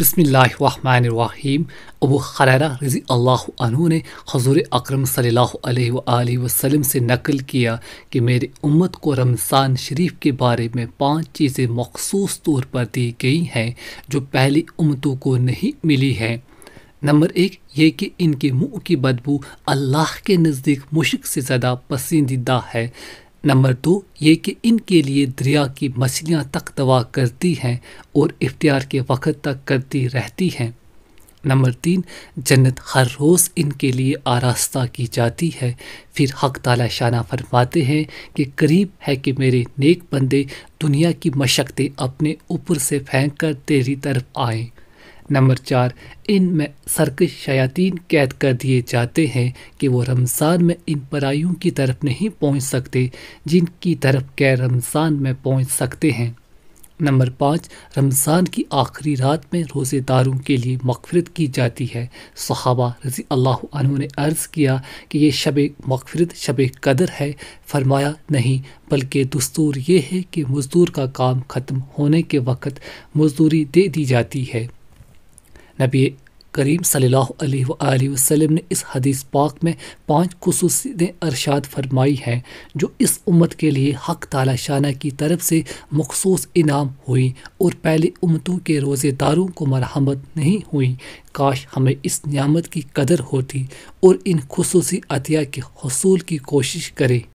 बिस्मिल्लाहिर्रहमानिर्रहीम। अबू हुरैरा रज़ी अल्लाहु अन्हु ने हुज़ूर अकरम सल्लल्लाहु अलैहि वसल्लम से नकल किया कि मेरी उम्मत को रमज़ान शरीफ के बारे में 5 चीज़ें मखसूस तौर पर दी गई हैं जो पहली उम्मतों को नहीं मिली हैं। नंबर 1 ये कि इनके मुंह की बदबू अल्लाह के नज़दीक मुश्क से ज़्यादा पसंदीदा है। नंबर 2 ये कि इनके लिए दरिया की मछलियाँ तक दवा करती हैं और इफ्तियार के वक़्त तक करती रहती हैं। नंबर 3 जन्नत हर रोज़ इनके लिए आरास्ता की जाती है। फिर हक़ ताला शाना फरमाते हैं कि करीब है कि मेरे नेक बंदे दुनिया की मशक्क़तें अपने ऊपर से फेंक कर तेरी तरफ आएँ। नंबर 4 इनमें सरकश शयातीन कैद कर दिए जाते हैं कि वो रमज़ान में इन पराइयों की तरफ नहीं पहुंच सकते जिनकी तरफ गैर रमज़ान में पहुंच सकते हैं। नंबर 5 रमज़ान की आखिरी रात में रोज़ेदारों के लिए मग़फ़िरत की जाती है। सहाबा रज़ी अल्लाहु अन्हु ने अर्ज़ किया कि ये शब मग़फ़िरत शब कदर है। फरमाया नहीं, बल्कि दस्तूर ये है कि मज़दूर का काम ख़त्म होने के वक़्त मज़दूरी दे दी जाती है। नबी करीम सल्लल्लाहु अलैहि वसल्लम ने इस हदीस पाक में 5 खुसूसियतें अरशाद फरमाई हैं जो इस उम्मत के लिए हक़ ताला शाना की तरफ से मखसूस इनाम हुई और पहली उम्मतों के रोज़ेदारों को मरहमत नहीं हुई। काश हमें इस नियामत की कदर होती और इन खुसूसी अतिया के हसूल की कोशिश करें।